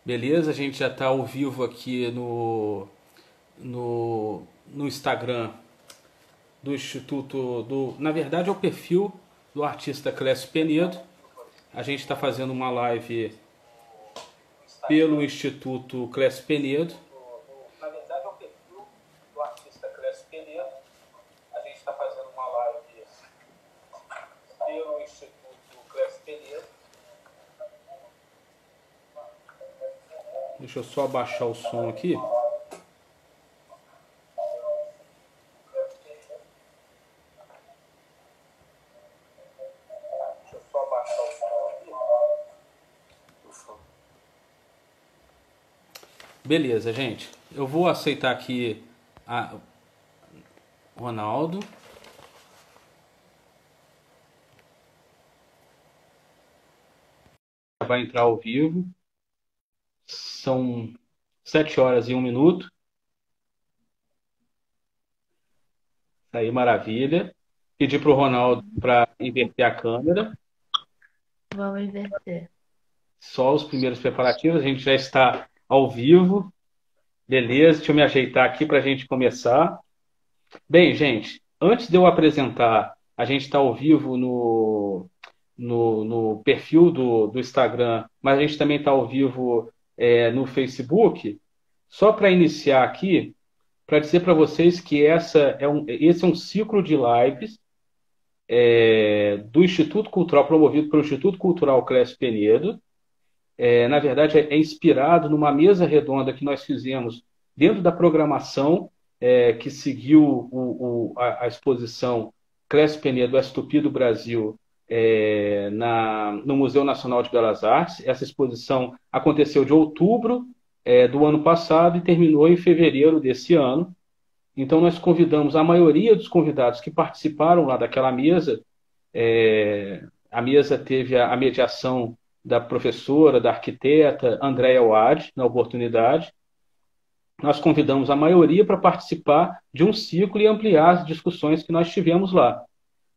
Beleza? A gente já está ao vivo aqui no Instagram do Instituto Na verdade, é o perfil do artista Clécio Penedo. A gente está fazendo uma live pelo Instituto Clécio Penedo. Na verdade, é o perfil do artista Clécio Penedo. A gente está fazendo uma live pelo Instituto Clécio Penedo. Deixa eu só abaixar o som aqui. Beleza, gente. Eu vou aceitar aqui a Ronaldo. Vai entrar ao vivo. São 7 horas e 1 minuto. Aí, maravilha. Pedir para o Ronaldo para inverter a câmera. Vamos inverter. Só os primeiros preparativos. A gente já está ao vivo. Beleza, deixa eu me ajeitar aqui para a gente começar. Bem, gente, antes de eu apresentar, a gente está ao vivo no perfil do Instagram, mas a gente também está ao vivo no Facebook. Só para iniciar aqui, para dizer para vocês que esse é um ciclo de lives do Instituto Cultural, promovido pelo Instituto Cultural Clécio Penedo. Na verdade, é inspirado numa mesa redonda que nós fizemos dentro da programação que seguiu a exposição Clécio Penedo, A Tupi do Brasil, no Museu Nacional de Belas Artes. Essa exposição aconteceu de outubro do ano passado e terminou em fevereiro desse ano. Então, nós convidamos a maioria dos convidados que participaram lá daquela mesa. A mesa teve a mediação da professora, da arquiteta Andréa Wad, na oportunidade. Nós convidamos a maioria para participar de um ciclo e ampliar as discussões que nós tivemos lá.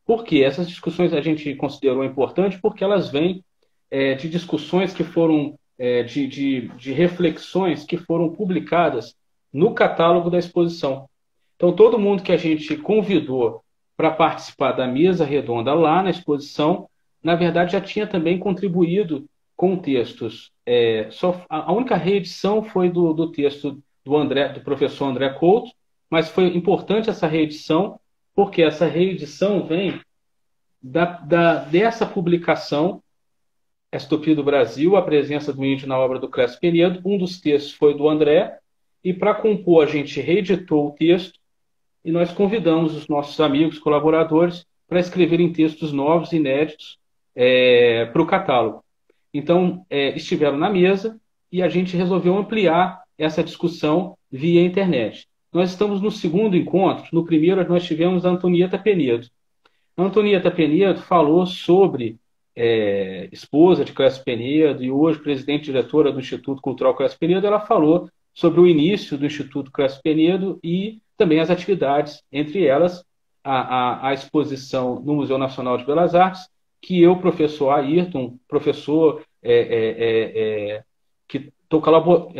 Por quê? Essas discussões a gente considerou importante porque elas vêm de discussões que foram, de reflexões que foram publicadas no catálogo da exposição. Então, todo mundo que a gente convidou para participar da mesa redonda lá na exposição, na verdade, já tinha também contribuído com textos. A única reedição foi do texto do professor André Couto, mas foi importante essa reedição, porque essa reedição vem dessa publicação, Estopia do Brasil, a presença do índio na obra do Clécio Penedo. Um dos textos foi do André, e para compor, a gente reeditou o texto e nós convidamos os nossos amigos, colaboradores, para escreverem textos novos, inéditos, para o catálogo. Então, estiveram na mesa e a gente resolveu ampliar essa discussão via internet. Nós estamos no segundo encontro. No primeiro, nós tivemos a Antonieta Penedo. A Antonieta Penedo falou sobre esposa de Clécio Penedo e hoje presidente-diretora do Instituto Cultural Clécio Penedo. Ela falou sobre o início do Instituto Clécio Penedo e também as atividades, entre elas a exposição no Museu Nacional de Belas Artes, que eu, professor Ayrton, professor que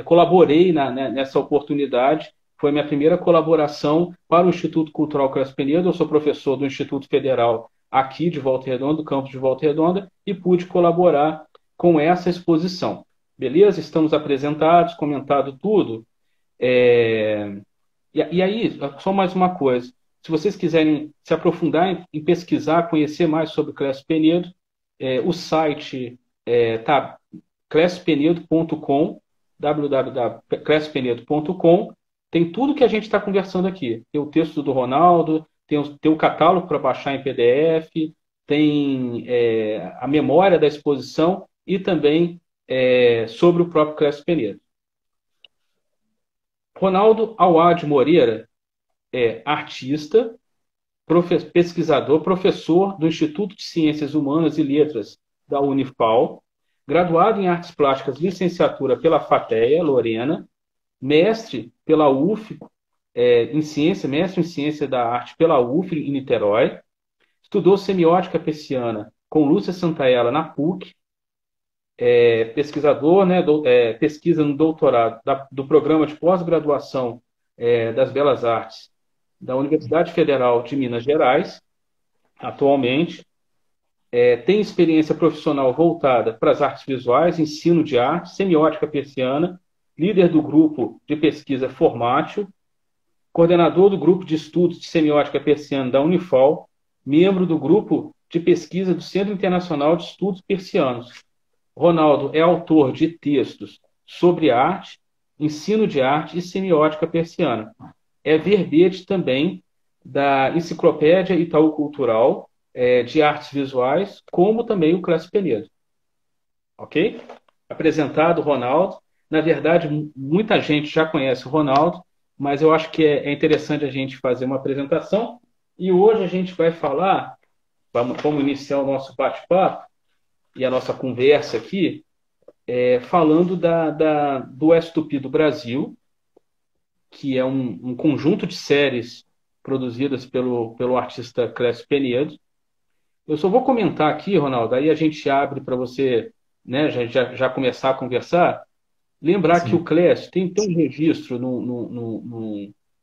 colaborei nessa oportunidade, foi minha primeira colaboração para o Instituto Cultural Clécio Penedo. Eu sou professor do Instituto Federal aqui de Volta Redonda, do campus de Volta Redonda, e pude colaborar com essa exposição. Beleza? Estamos apresentados, comentado tudo. E aí, só mais uma coisa. Se vocês quiserem se aprofundar em pesquisar, conhecer mais sobre Clécio Penedo, o site está cléciopenedo.com, www.cléciopenedo.com. Tem tudo que a gente está conversando aqui. Tem o texto do Ronaldo, tem o catálogo para baixar em PDF, tem a memória da exposição e também sobre o próprio Clécio Penedo. Ronaldo Awad Moreira é artista, pesquisador, professor do Instituto de Ciências Humanas e Letras da Unifal, graduado em Artes Plásticas, licenciatura pela FATEA, Lorena, mestre pela UF, mestre em Ciência da Arte pela UF, em Niterói, estudou semiótica persiana com Lúcia Santaella na PUC, pesquisador, né, pesquisa no doutorado do programa de pós-graduação das Belas Artes da Universidade Federal de Minas Gerais, atualmente. Tem experiência profissional voltada para as artes visuais, ensino de arte, semiótica persiana, líder do grupo de pesquisa Formatio, coordenador do grupo de estudos de semiótica persiana da Unifol, membro do grupo de pesquisa do Centro Internacional de Estudos Persianos. Ronaldo é autor de textos sobre arte, ensino de arte e semiótica persiana. É verbete também da Enciclopédia Itaú Cultural, de artes visuais, como também o Clécio Penedo. Ok? Apresentado, Ronaldo. Na verdade, muita gente já conhece o Ronaldo, mas eu acho que é interessante a gente fazer uma apresentação. E hoje a gente vai falar, vamos iniciar o nosso bate-papo e a nossa conversa aqui, falando do Estupi do Brasil, que é um conjunto de séries produzidas pelo artista Clécio Penedo. Eu só vou comentar aqui, Ronaldo, aí a gente abre para você, né, já começar a conversar. Lembrar que o Sim. Clécio tem um registro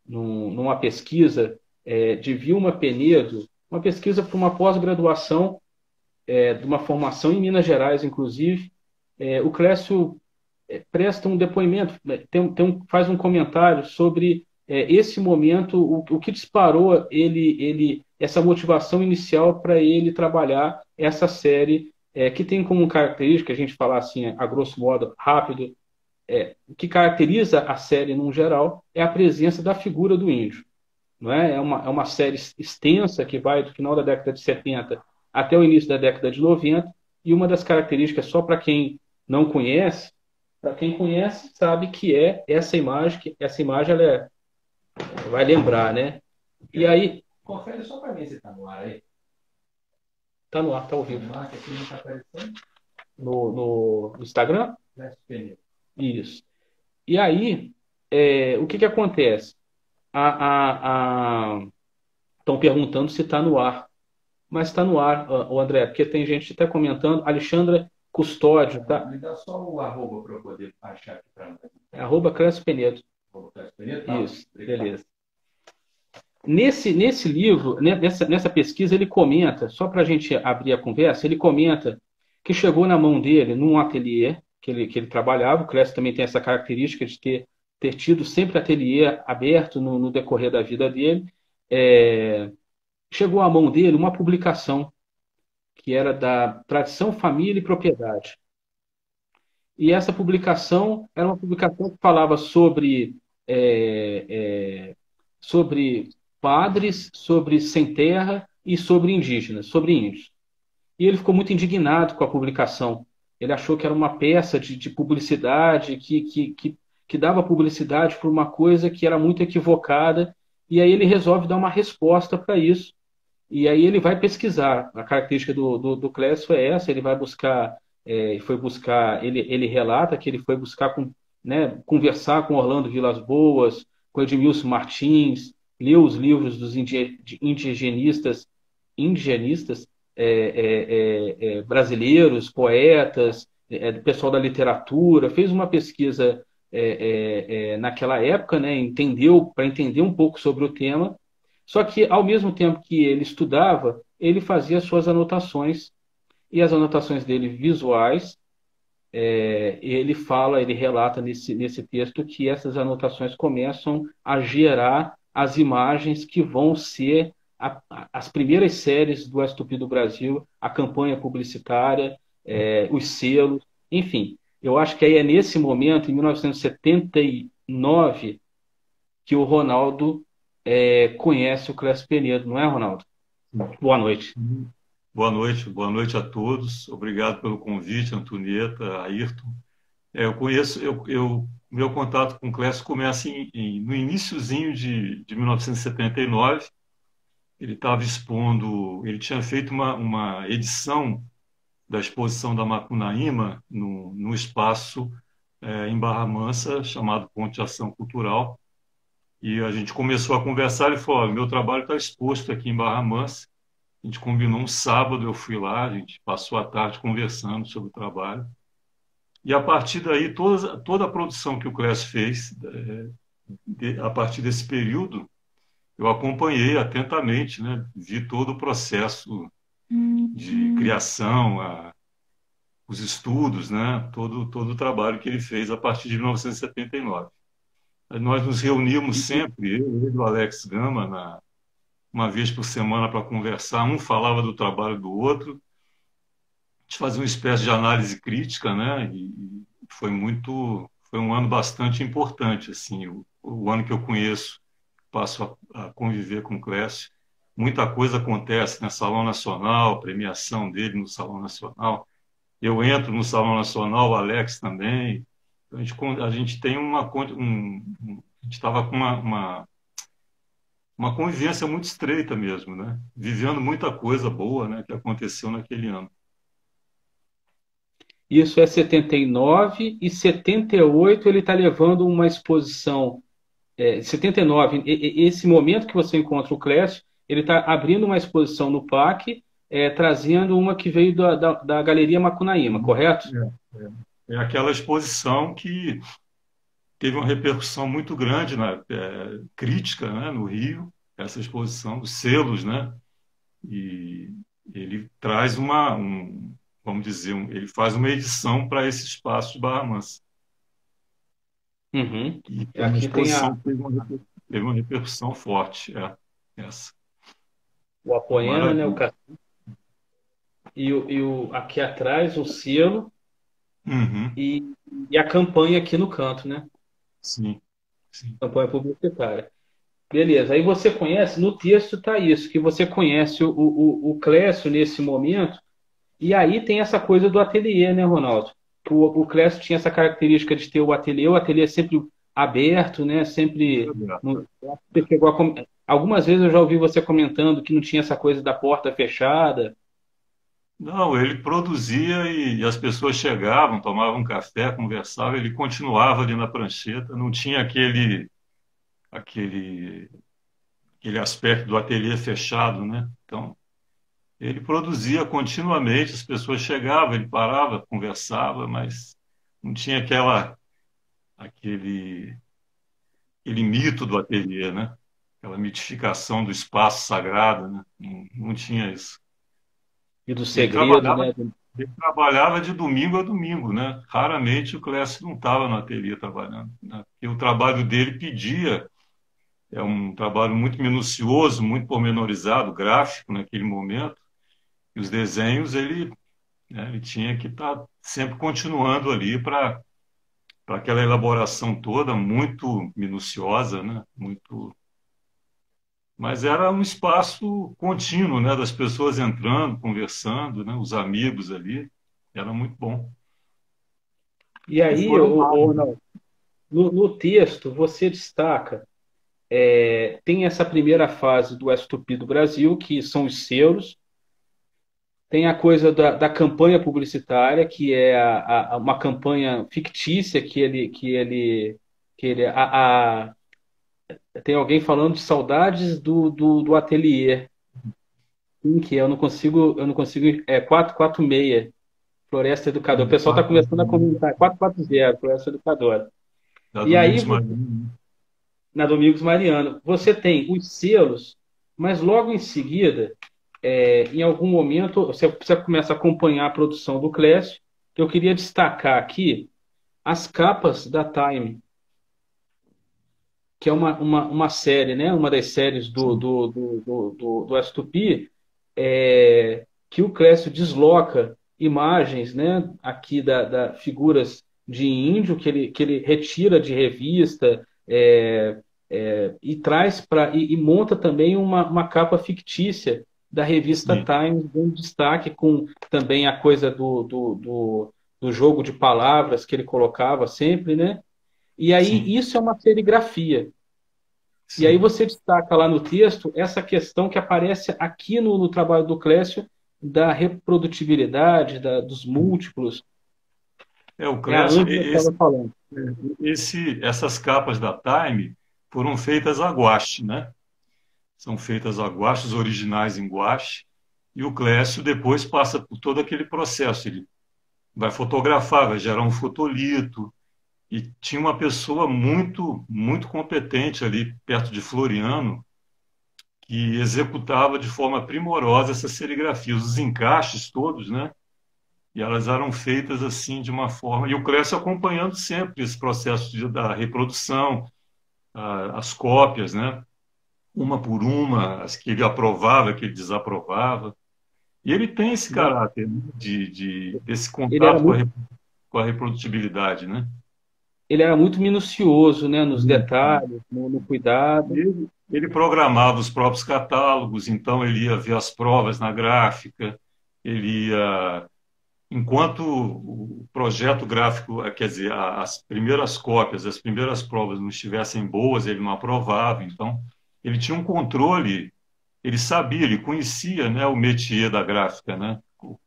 numa pesquisa de Vilma Penedo, uma pesquisa para uma pós-graduação de uma formação em Minas Gerais, inclusive. O Clécio presta um depoimento, faz um comentário sobre esse momento, o que disparou essa motivação inicial para ele trabalhar essa série, que tem como característica, a gente falar assim, a grosso modo, rápido, o que caracteriza a série, num geral, é a presença da figura do índio. Não é? É uma série extensa que vai do final da década de 70 até o início da década de 90, e uma das características, só para quem não conhece, para quem conhece, sabe que é essa imagem, ela vai lembrar, né? E aí. Confere só para mim se está no ar aí. Está no ar, está ao vivo. Marca aqui, não está aparecendo. No Instagram? Clécio Penedo. Isso. E aí, o que acontece? Estão perguntando se está no ar. Mas está no ar, o André, porque tem gente até comentando. Alexandra Custódio, tá? Me dá só o arroba para eu poder achar aqui para nós. @ Clécio Penedo. Clécio Penedo? Tá. Isso, beleza. Nesse livro, nessa pesquisa, ele comenta, só para a gente abrir a conversa, ele comenta que chegou na mão dele, num ateliê que ele trabalhava. O Clécio também tem essa característica de ter tido sempre ateliê aberto no decorrer da vida dele. Chegou à mão dele uma publicação que era da Tradição, Família e Propriedade. E essa publicação era uma publicação que falava sobre padres, sobre sem terra e sobre indígenas, sobre índios. E ele ficou muito indignado com a publicação. Ele achou que era uma peça de publicidade, que dava publicidade para uma coisa que era muito equivocada, e aí ele resolve dar uma resposta para isso. E aí ele vai pesquisar. A característica do Clécio é essa, ele vai buscar, ele relata que ele foi buscar, né, conversar com Orlando Vilas Boas, com Edmilson Martins, leu os livros dos indigenistas brasileiros, poetas, pessoal da literatura, fez uma pesquisa naquela época, né, para entender um pouco sobre o tema. Só que, ao mesmo tempo que ele estudava, ele fazia suas anotações, e as anotações dele visuais, ele relata nesse texto que essas anotações começam a gerar as imagens que vão ser as primeiras séries do Estupi do Brasil, a campanha publicitária, os selos, enfim. Eu acho que aí é nesse momento, em 1979, que o Ronaldo conhece o Clécio Penedo, não é, Ronaldo? Boa noite. Boa noite a todos. Obrigado pelo convite, Antonieta, Ayrton. Meu contato com o Clécio começa no iniciozinho de 1979. Ele estava expondo, ele tinha feito uma edição da exposição da Macunaíma no espaço em Barra Mansa, chamado Ponte de Ação Cultural. E a gente começou a conversar, ele falou: olha, meu trabalho está exposto aqui em Barra Mansa. A gente combinou um sábado, eu fui lá, a gente passou a tarde conversando sobre o trabalho. E a partir daí, toda a produção que o Clécio fez, a partir desse período, eu acompanhei atentamente, né? Vi todo o processo de criação, os estudos, né? Todo o trabalho que ele fez a partir de 1979. Nós nos reuníamos sempre, eu e o Alex Gama, uma vez por semana para conversar. Um falava do trabalho do outro, a gente fazia uma espécie de análise crítica, né? E foi um ano bastante importante, assim, o ano que eu conheço, passo a conviver com o Clécio. Muita coisa acontece no Salão Nacional, premiação dele no Salão Nacional. Eu entro no Salão Nacional, o Alex também. A gente tem a gente estava com uma convivência muito estreita mesmo, né? Vivendo muita coisa boa, né, que aconteceu naquele ano. Isso é 79 e 78 ele está levando uma exposição. 79, esse momento que você encontra o Clécio, ele está abrindo uma exposição no PAC, trazendo uma que veio da Galeria Macunaíma, correto? É aquela exposição que teve uma repercussão muito grande, né, crítica, né, no Rio, essa exposição dos selos, né? E ele traz vamos dizer, ele faz uma edição para esse espaço de Barra Mansa. Uhum. E a exposição teve uma repercussão forte, essa. O Apoena, né, aqui atrás o selo e a campanha aqui no canto, né? Sim. Campanha publicitária. Beleza, aí você conhece, no texto está isso, que você conhece o Clécio nesse momento, e aí tem essa coisa do ateliê, né, Ronaldo? O Clécio tinha essa característica de ter o ateliê sempre aberto, né? Sempre. Você chegou algumas vezes eu já ouvi você comentando que não tinha essa coisa da porta fechada. Não, ele produzia e as pessoas chegavam, tomavam um café, conversavam, ele continuava ali na prancheta, não tinha aquele aspecto do ateliê fechado, né? Então, ele produzia continuamente, as pessoas chegavam, ele parava, conversava, mas não tinha aquele mito do ateliê, né? Aquela mitificação do espaço sagrado, né? Não tinha isso. E do segredo, né? Ele trabalhava de domingo a domingo, né? Raramente o Clécio não estava no ateliê trabalhando, né? E o trabalho dele pedia, é um trabalho muito minucioso, muito pormenorizado, gráfico naquele momento, e os desenhos ele tinha que estar sempre continuando ali para aquela elaboração toda muito minuciosa, né? Mas era um espaço contínuo, né? Das pessoas entrando, conversando, né? Os amigos ali, era muito bom. E aí, no texto, você destaca, tem essa primeira fase do S2P do Brasil, que são os selos, tem a coisa da campanha publicitária, que é uma campanha fictícia tem alguém falando de saudades do ateliê, que eu não consigo, 446, Floresta Educadora. O pessoal está começando a comentar, 440, Floresta Educadora. E aí, na Domingos Mariano, você tem os selos, mas logo em seguida, em algum momento, você começa a acompanhar a produção do Clécio. Eu queria destacar aqui as capas da Time, que é uma série, né? Uma das séries do S2P, que o Clécio desloca imagens, né? Aqui da figuras de índio que ele retira de revista, e traz e monta também uma capa fictícia da revista Times, dando destaque com também a coisa do jogo de palavras que ele colocava sempre, né? E aí isso é uma serigrafia. Sim. E aí você destaca lá no texto essa questão que aparece aqui no trabalho do Clécio, da reprodutibilidade, dos múltiplos. O Clécio, essas capas da Time foram feitas a guache, né? São feitas a guache, os originais em guache, e o Clécio depois passa por todo aquele processo. Ele vai fotografar, vai gerar um fotolito. E tinha uma pessoa muito competente ali perto de Floriano que executava de forma primorosa essas serigrafias, os encaixes todos, né? E elas eram feitas assim de uma forma. E o Clécio acompanhando sempre esse processo da reprodução, as cópias, né? Uma por uma, as que ele aprovava, que ele desaprovava. E ele tem esse Não, caráter, né, desse ele era contato muito, com a reprodutibilidade, né? ele era muito minucioso, né, nos detalhes, no cuidado. Ele programava os próprios catálogos, então ele ia ver as provas na gráfica, ele ia, enquanto o projeto gráfico, quer dizer, as primeiras cópias, as primeiras provas não estivessem boas, ele não aprovava. Então, ele tinha um controle, ele sabia, ele conhecia, né, o métier da gráfica, né,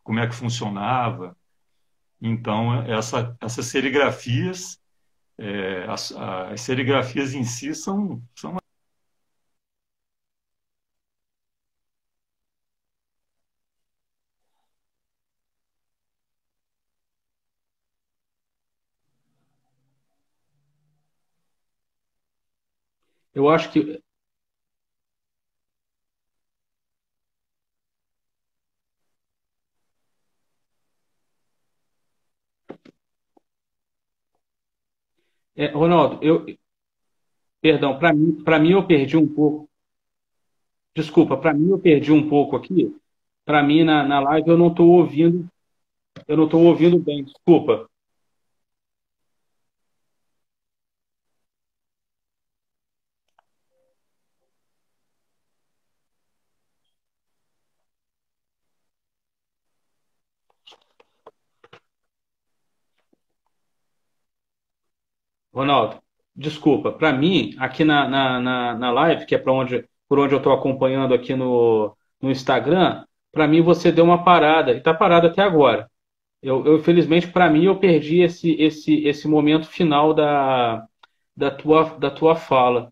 como é que funcionava. Então, essas serigrafias, as serigrafias em si são. Eu acho que Ronaldo, perdão, para mim eu perdi um pouco. Desculpa, para mim eu perdi um pouco aqui. Para mim na live eu não estou ouvindo bem. Desculpa. Ronaldo, desculpa. Para mim, aqui na live, que é por onde eu estou acompanhando aqui no Instagram, para mim você deu uma parada, e está parado até agora. Infelizmente, para mim, eu perdi esse momento final da tua fala.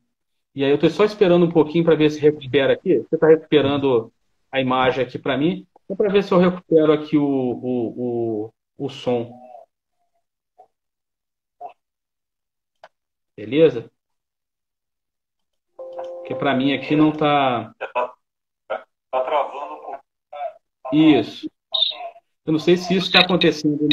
E aí eu estou só esperando um pouquinho para ver se recupera aqui. Você está recuperando a imagem aqui para mim? Só para ver se eu recupero aqui o som. Beleza? Porque para mim aqui não está. Tá travando um pouco. Isso. Eu não sei se isso está acontecendo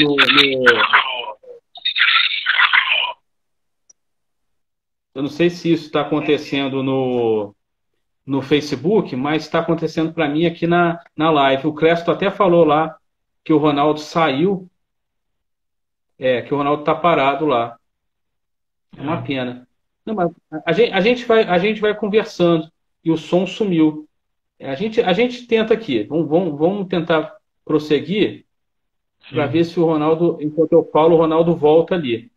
eu não sei se isso está acontecendo no Facebook, mas está acontecendo para mim aqui na live. O Cresto até falou lá que o Ronaldo saiu, que o Ronaldo está parado lá. É uma É. pena. Não, mas a gente vai conversando e o som sumiu. A gente tenta aqui. Vamos tentar prosseguir para ver Sim. se o Ronaldo, enquanto eu falo, o Ronaldo volta ali.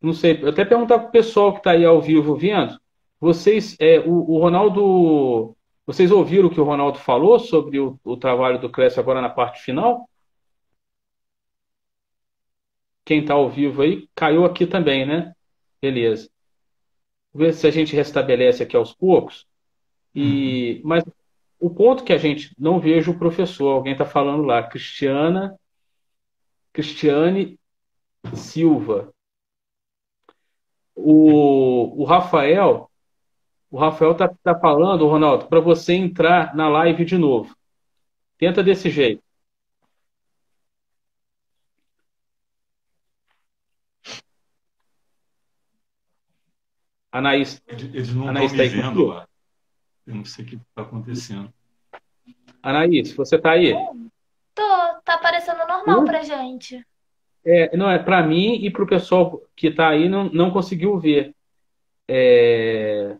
Não sei, eu até perguntar para o pessoal que está aí ao vivo vendo, o Ronaldo, vocês ouviram o que o Ronaldo falou sobre o trabalho do Clécio agora na parte final? Quem está ao vivo aí, caiu aqui também, né? Beleza. Ver se a gente restabelece aqui aos poucos. Uhum. Mas o ponto que a gente não vejo o professor, alguém está falando lá, Cristiane Silva. O Rafael, o Rafael tá falando, Ronaldo, para você entrar na live de novo. Tenta desse jeito. Anaís, Eles não estão Anaís me está aí vendo contigo? lá. Eu não sei o que está acontecendo. Anaís, você está aí? Tô, tá aparecendo normal Oi? pra gente. Não, é para mim e para o pessoal que está aí não conseguiu ver. É,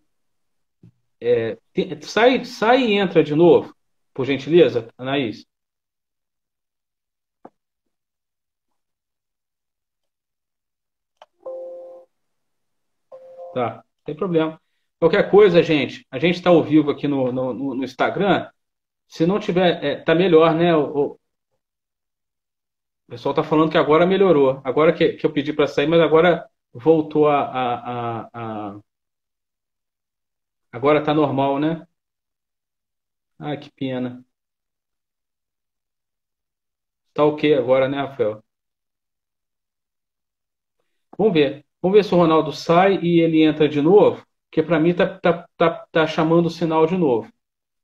sai e entra de novo, por gentileza, Anaís. Tá, não tem problema. Qualquer coisa, gente, a gente está ao vivo aqui no Instagram. Se não tiver, tá melhor, né? O pessoal está falando que agora melhorou. Agora que eu pedi para sair, mas agora voltou agora está normal, né? Ah, que pena. Tá ok agora, né, Rafael? Vamos ver se o Ronaldo sai e ele entra de novo, porque para mim tá chamando o sinal de novo.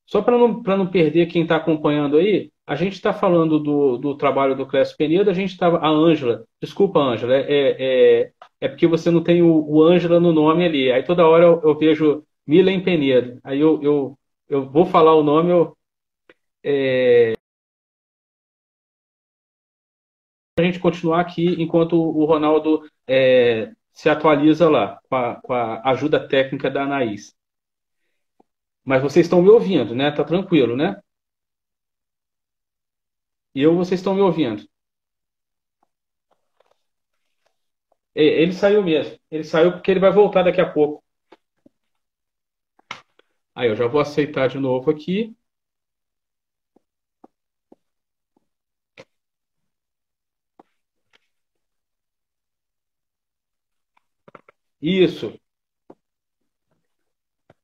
Só para não perder quem está acompanhando aí, a gente está falando do trabalho do Clécio Penedo, a gente estava. A Ângela, desculpa, Ângela, é porque você não tem o Ângela no nome ali. Aí toda hora eu vejo Milen Penedo. Aí eu vou falar o nome, a gente continuar aqui enquanto o Ronaldo se atualiza lá, com a ajuda técnica da Anaís. Mas vocês estão me ouvindo, né? Tá tranquilo, né? Vocês estão me ouvindo. Ele saiu mesmo. Ele saiu porque ele vai voltar daqui a pouco. Aí eu já vou aceitar de novo aqui. Isso.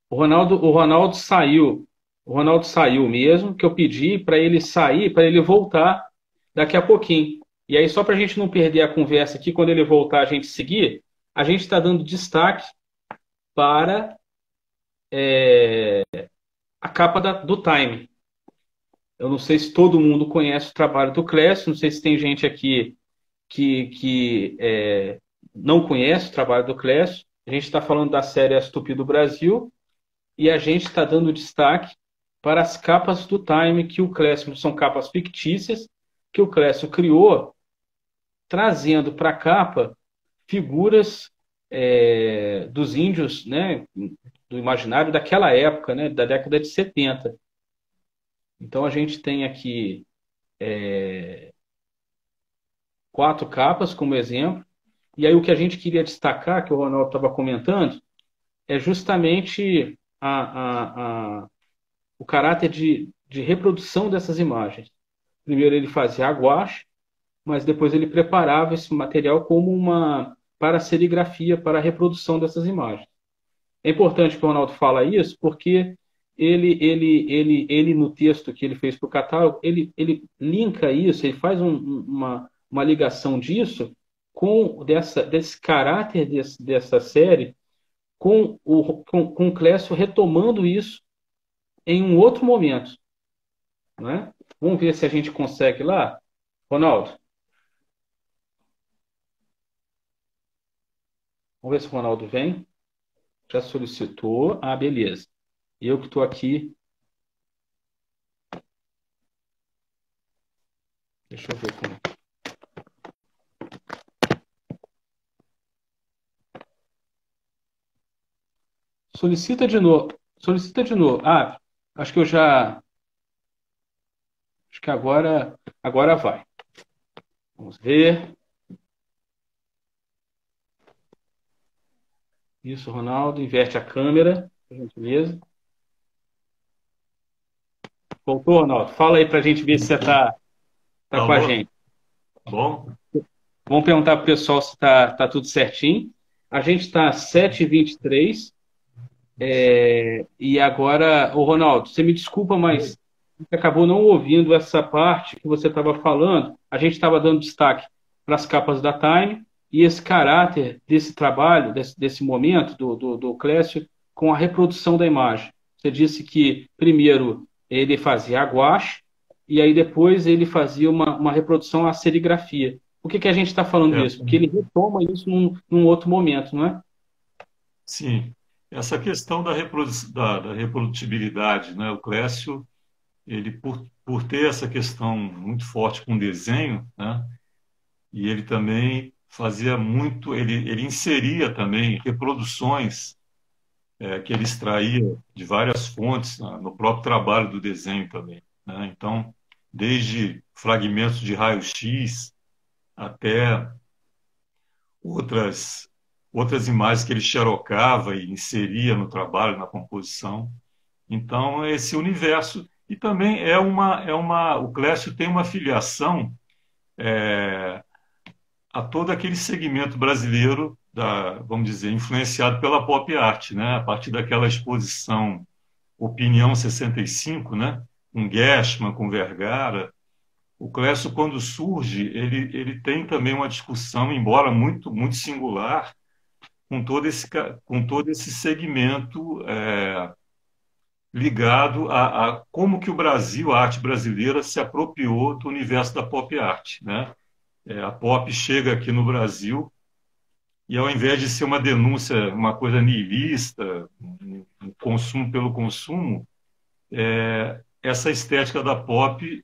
O Ronaldo saiu. O Ronaldo saiu mesmo, que eu pedi para ele sair, para ele voltar daqui a pouquinho. E aí, só para a gente não perder a conversa aqui, quando ele voltar, a gente seguir, a gente está dando destaque para a capa do Time. Eu não sei se todo mundo conhece o trabalho do Clécio, não sei se tem gente aqui que não conhece o trabalho do Clécio. A gente está falando da série As Tupi do Brasil e a gente está dando destaque para as capas do Time que o Clécio, são capas fictícias, que o Clécio criou, trazendo para a capa figuras dos índios, né, do imaginário daquela época, né, da década de 70. Então a gente tem aqui 4 capas como exemplo. E aí o que a gente queria destacar, que o Ronaldo estava comentando, é justamente o caráter de reprodução dessas imagens. Primeiro ele fazia a gouache, mas depois ele preparava esse material como para a serigrafia, para a reprodução dessas imagens. É importante que o Ronaldo fala isso, porque ele no texto que ele fez para o catálogo, ele linka isso, ele faz uma ligação disso desse caráter dessa série com o Clécio retomando isso em um outro momento, né? Vamos ver se a gente consegue lá. Ronaldo, vamos ver se o Ronaldo vem. Já solicitou. Ah, beleza. Eu que estou aqui. Deixa eu ver como. Solicita de novo. Solicita de novo. Ah, acho que eu já. Acho que agora vai. Vamos ver. Isso, Ronaldo. Inverte a câmera, por gentileza. Voltou, Ronaldo? Fala aí para a gente ver se você está com a gente. Bom. Vamos perguntar para o pessoal se tá tudo certinho. A gente está às 7h23. E agora, ô Ronaldo, você me desculpa, mas você acabou não ouvindo essa parte que você estava falando. A gente estava dando destaque para as capas da Time e esse caráter desse trabalho, desse momento do Clécio com a reprodução da imagem. Você disse que primeiro ele fazia a gouache e aí depois ele fazia uma reprodução à serigrafia. Por que a gente está falando isso? Porque ele retoma isso num outro momento, não é? Sim. Essa questão da reprodutibilidade, né? O Clécio, ele por ter essa questão muito forte com o desenho, né? E ele também fazia muito, ele inseria também reproduções que ele extraía de várias fontes, né? No próprio trabalho do desenho também, né? Então, desde fragmentos de raio-x até outras imagens que ele xerocava e inseria no trabalho, na composição. Então, esse universo. E também o Clécio tem uma filiação a todo aquele segmento brasileiro, vamos dizer, influenciado pela pop art, né? A partir daquela exposição Opinião 65, né? Com Gershman, com Vergara, O Clécio, quando surge, ele tem também uma discussão, embora muito, muito singular, com todo esse segmento ligado a como que o Brasil, a arte brasileira, se apropriou do universo da pop art, né? A pop chega aqui no Brasil e, ao invés de ser uma denúncia, uma coisa nihilista, um consumo pelo consumo, essa estética da pop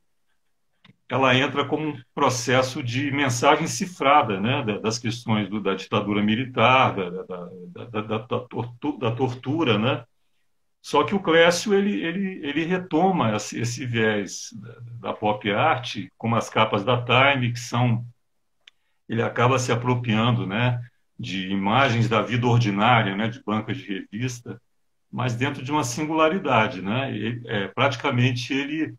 ela entra como um processo de mensagem cifrada, né, das questões da ditadura militar, da tortura, né? Só que o Clécio ele retoma esse viés da pop art, como as capas da Time, que são ele acaba se apropriando, né, de imagens da vida ordinária, né, de bancas de revista, mas dentro de uma singularidade, né? Praticamente ele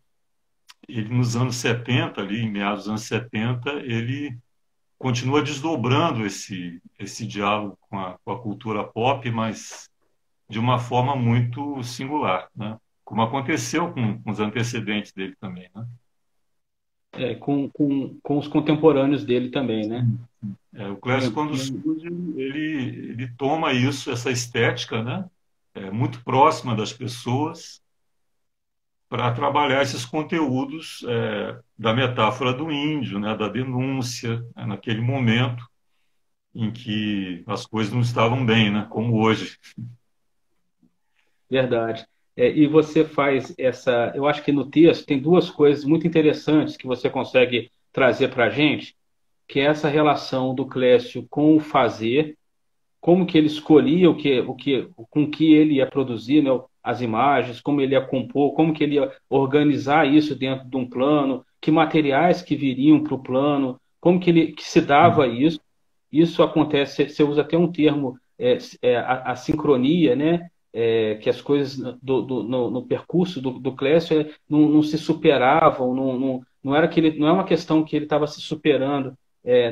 nos anos 70, ali em meados dos anos 70, ele continua desdobrando esse diálogo com a cultura pop, mas de uma forma muito singular, né? Como aconteceu com os antecedentes dele também, né? Com os contemporâneos dele também, né? O Clécio, quando surge, ele toma isso, essa estética, né? Muito próxima das pessoas, para trabalhar esses conteúdos da metáfora do índio, né? Da denúncia, né? Naquele momento em que as coisas não estavam bem, né? Como hoje. Verdade. E você faz essa. Eu acho que no texto tem duas coisas muito interessantes que você consegue trazer para a gente, que é essa relação do Clécio com o fazer, como que ele escolhia com que ele ia produzir, né, as imagens, como ele ia compor, como que ele ia organizar isso dentro de um plano, que materiais que viriam para o plano, como que ele que se dava isso. Isso acontece, você usa até um termo, a sincronia, né? Que as coisas no percurso do Clécio não se superavam, não era não é uma questão que ele estava se superando.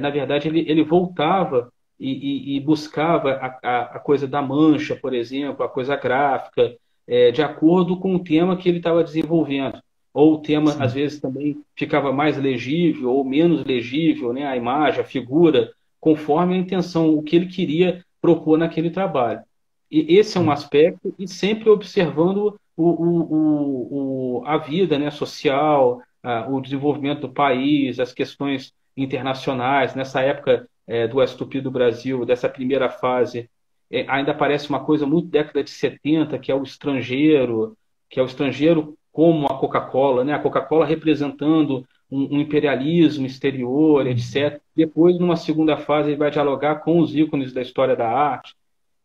Na verdade, ele voltava e buscava a coisa da mancha, por exemplo, a coisa gráfica, de acordo com o tema que ele estava desenvolvendo. Ou o tema, às Sim. vezes, também ficava mais legível ou menos legível, né? A imagem, a figura, conforme a intenção, o que ele queria propor naquele trabalho. E esse é um aspecto, e sempre observando a vida, né, social, o desenvolvimento do país, as questões internacionais. Nessa época do Estupid do Brasil, dessa primeira fase, ainda parece uma coisa muito década de 70, que é o estrangeiro como a Coca-Cola, né? A Coca-Cola representando um imperialismo exterior, etc. Depois, numa segunda fase, ele vai dialogar com os ícones da história da arte.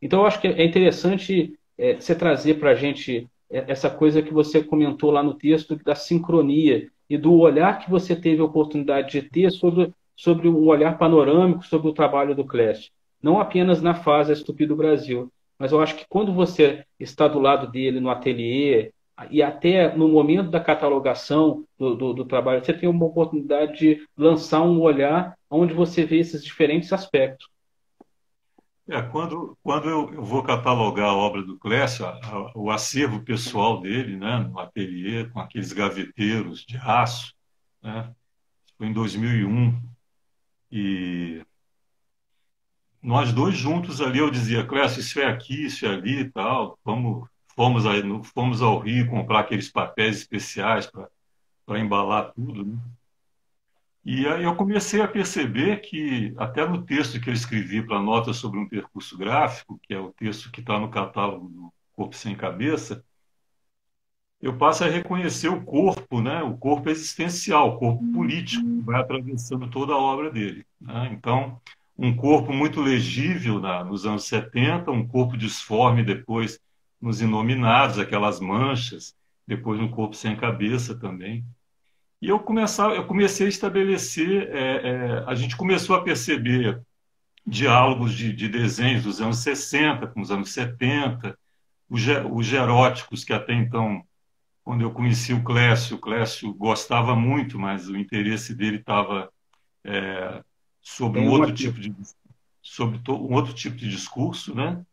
Então, eu acho que é interessante você trazer para a gente essa coisa que você comentou lá no texto da sincronia e do olhar que você teve a oportunidade de ter sobre um olhar panorâmico sobre o trabalho do Clécio. Não apenas na fase Estúpido Brasil, mas eu acho que quando você está do lado dele no ateliê e até no momento da catalogação do trabalho, você tem uma oportunidade de lançar um olhar onde você vê esses diferentes aspectos. Quando eu vou catalogar a obra do Clécio, o acervo pessoal dele, né, no ateliê, com aqueles gaveteiros de aço, né, foi em 2001, e nós dois juntos ali, eu dizia, Clécio, isso é aqui, isso é ali e tal, fomos ao Rio comprar aqueles papéis especiais para embalar tudo, né? E aí eu comecei a perceber que, até no texto que eu escrevi para a nota sobre um percurso gráfico, que é o texto que está no catálogo do Corpo Sem Cabeça, eu passo a reconhecer o corpo, né? O corpo existencial, o corpo político, que vai atravessando toda a obra dele, né? Então, um corpo muito legível nos anos 70, um corpo disforme depois nos Inominados, aquelas manchas, depois no Corpo Sem Cabeça também. E eu comecei a estabelecer, a gente começou a perceber diálogos de desenhos dos anos 60 com os anos 70, os geróticos, que até então, quando eu conheci o Clécio gostava muito, mas o interesse dele estava sobre Tem um um outro aqui. tipo um outro tipo de discurso, né?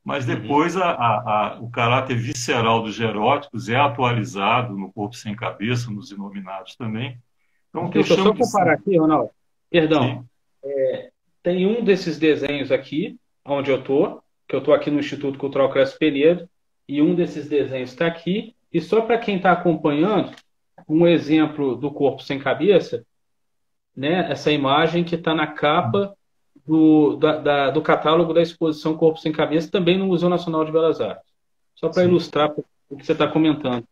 Mas Uhum. depois o caráter visceral dos geróticos é atualizado no Corpo Sem Cabeça, nos Inominados também. Então, o que eu Deixa eu chamo só de comparar aqui, Ronaldo. sim, Perdão. Tem um desses desenhos aqui, onde eu tô, que eu estou aqui no Instituto Cultural Crespo Penedo, e um desses desenhos está aqui. E só para quem está acompanhando, um exemplo do corpo sem cabeça, né? Essa imagem que está na capa do catálogo da exposição Corpo Sem Cabeça, também no Museu Nacional de Belas Artes. Só para sim. ilustrar o que você está comentando.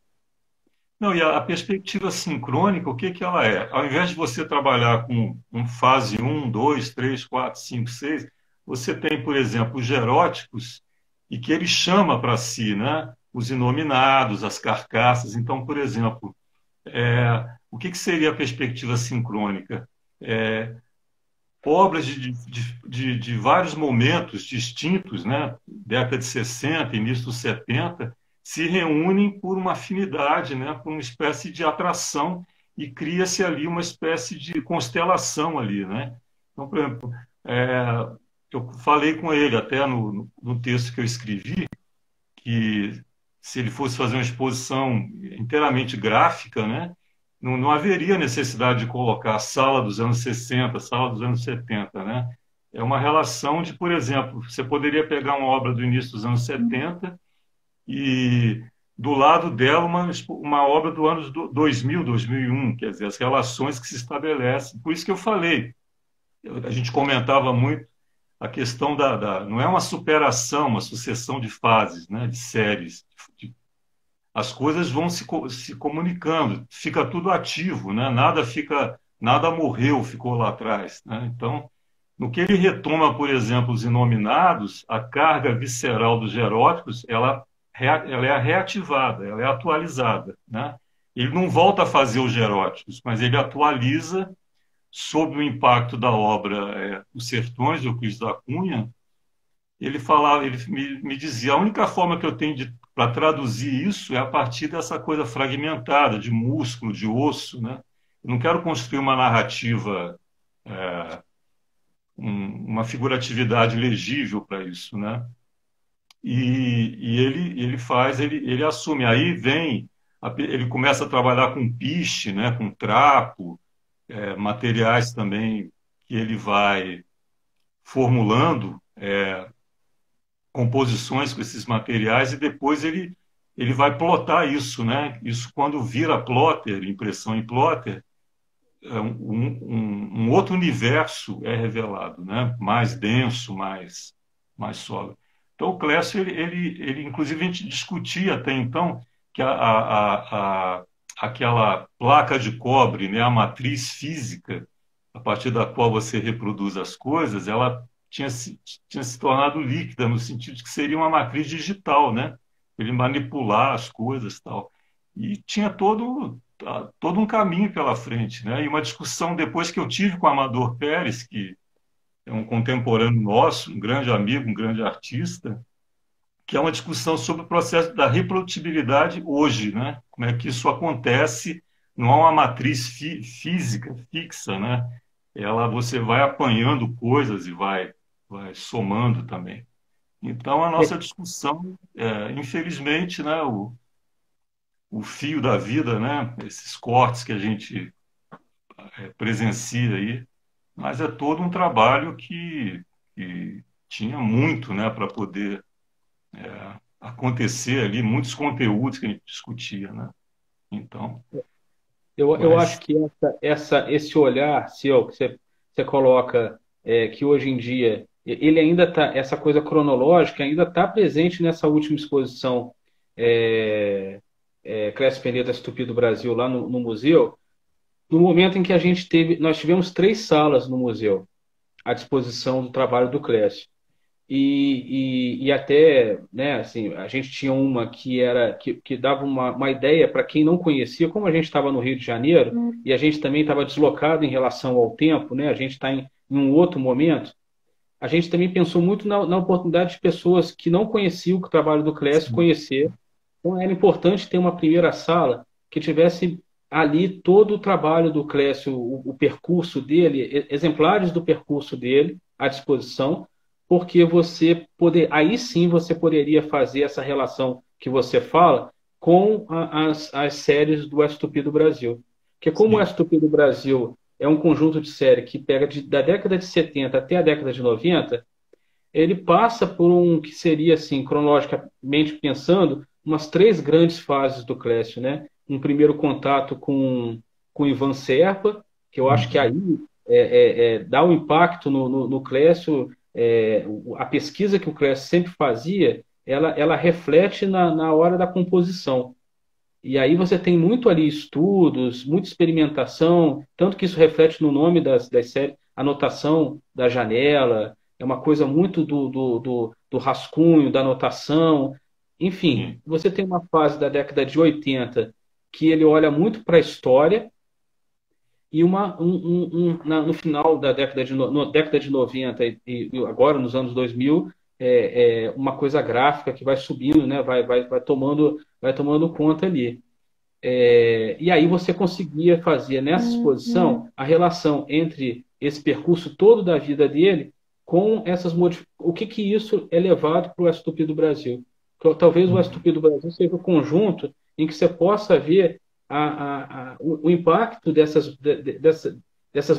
Não, e a perspectiva sincrônica, o que que ela é? Ao invés de você trabalhar com um fase um, 2, 3, 4, 5, 6, você tem, por exemplo, os geróticos, e que ele chama para si, né? Os inominados, as carcaças. Então, por exemplo, o que que seria a perspectiva sincrônica? É, obras de vários momentos distintos, né? Década de 60, início dos 70, se reúnem por uma afinidade, né? Por uma espécie de atração e cria-se ali uma espécie de constelação ali, né? Então, por exemplo, eu falei com ele até no texto que eu escrevi, que se ele fosse fazer uma exposição inteiramente gráfica, né? Não haveria necessidade de colocar a sala dos anos 60, a sala dos anos 70, né? É uma relação de, por exemplo, você poderia pegar uma obra do início dos anos 70 e do lado dela uma obra do ano 2000, 2001, quer dizer, as relações que se estabelecem. Por isso que eu falei, a gente comentava muito a questão não é uma superação, uma sucessão de fases, né, de séries. As coisas vão se comunicando, fica tudo ativo, né? Nada morreu, ficou lá atrás, né? Então, no que ele retoma, por exemplo, os inominados, a carga visceral dos geróticos, ela é reativada, ela é atualizada, né? Ele não volta a fazer os geróticos, mas ele atualiza sob o impacto da obra Os Sertões, de Euclides da Cunha. Ele me dizia, a única forma que eu tenho para traduzir isso é a partir dessa coisa fragmentada, de músculo, de osso, né? Eu não quero construir uma narrativa, uma figuratividade legível para isso, né? E ele assume. Aí ele começa a trabalhar com piche, né? Com trapo, materiais também que ele vai formulando, composições com esses materiais, e depois ele vai plotar isso, né? Isso, quando vira plotter, impressão em plotter, um outro universo é revelado, né? Mais denso, mais sólido. Então, o Clécio, ele inclusive, a gente discutia até então que aquela placa de cobre, né? A matriz física, a partir da qual você reproduz as coisas, ela tinha se tornado líquida, no sentido de que seria uma matriz digital, né? Ele manipular as coisas e tal. E tinha todo um caminho pela frente, né? E uma discussão depois que eu tive com o Amador Pérez, que é um contemporâneo nosso, um grande amigo, um grande artista, que é uma discussão sobre o processo da reprodutibilidade hoje, né? Como é que isso acontece? Não há uma matriz física fixa, né? Você vai apanhando coisas e vai somando também. Então, a nossa discussão, infelizmente, né, o fio da vida, né, esses cortes que a gente presencia aí, mas é todo um trabalho que tinha muito, né, para poder acontecer ali, muitos conteúdos que a gente discutia, né? Então, Eu acho que esse olhar seu que você coloca, que hoje em dia ele ainda está, essa coisa cronológica ainda está presente nessa última exposição, Cresce Peneda Tupi do Brasil, lá no museu, no momento em que nós tivemos 3 salas no museu à disposição do trabalho do Clécio. E até, né, assim, a gente tinha uma que dava uma ideia para quem não conhecia, como a gente estava no Rio de Janeiro, e a gente também estava deslocado em relação ao tempo, né, a gente está em um outro momento, a gente também pensou muito na oportunidade de pessoas que não conheciam o trabalho do Clécio conhecer. Então era importante ter uma primeira sala que tivesse ali todo o trabalho do Clécio, o percurso dele, exemplares do percurso dele à disposição, porque aí sim você poderia fazer essa relação que você fala com as séries do Tupi do Brasil. Porque como o sim, Estúpido do Brasil é um conjunto de série que pega da década de 70 até a década de 90, ele passa por um que seria, assim, cronologicamente pensando, umas três grandes fases do Clécio, né? Um primeiro contato com Ivan Serpa, que eu acho que aí uhum, dá um impacto no Clécio, a pesquisa que o Clécio sempre fazia, ela reflete na hora da composição. E aí você tem muito ali estudos, muita experimentação, tanto que isso reflete no nome das séries, anotação da janela, é uma coisa muito do rascunho, da anotação. Enfim, sim, você tem uma fase da década de 80 que ele olha muito para a história, e no final da década década de 90 e agora nos anos 2000, uma coisa gráfica que vai subindo, né? Vai tomando conta ali. E aí você conseguia fazer nessa exposição a relação entre esse percurso todo da vida dele com essas modificações. O que que isso é levado para o Estúpido do Brasil? Talvez o uhum, Estúpido do Brasil seja o conjunto em que você possa ver o impacto dessas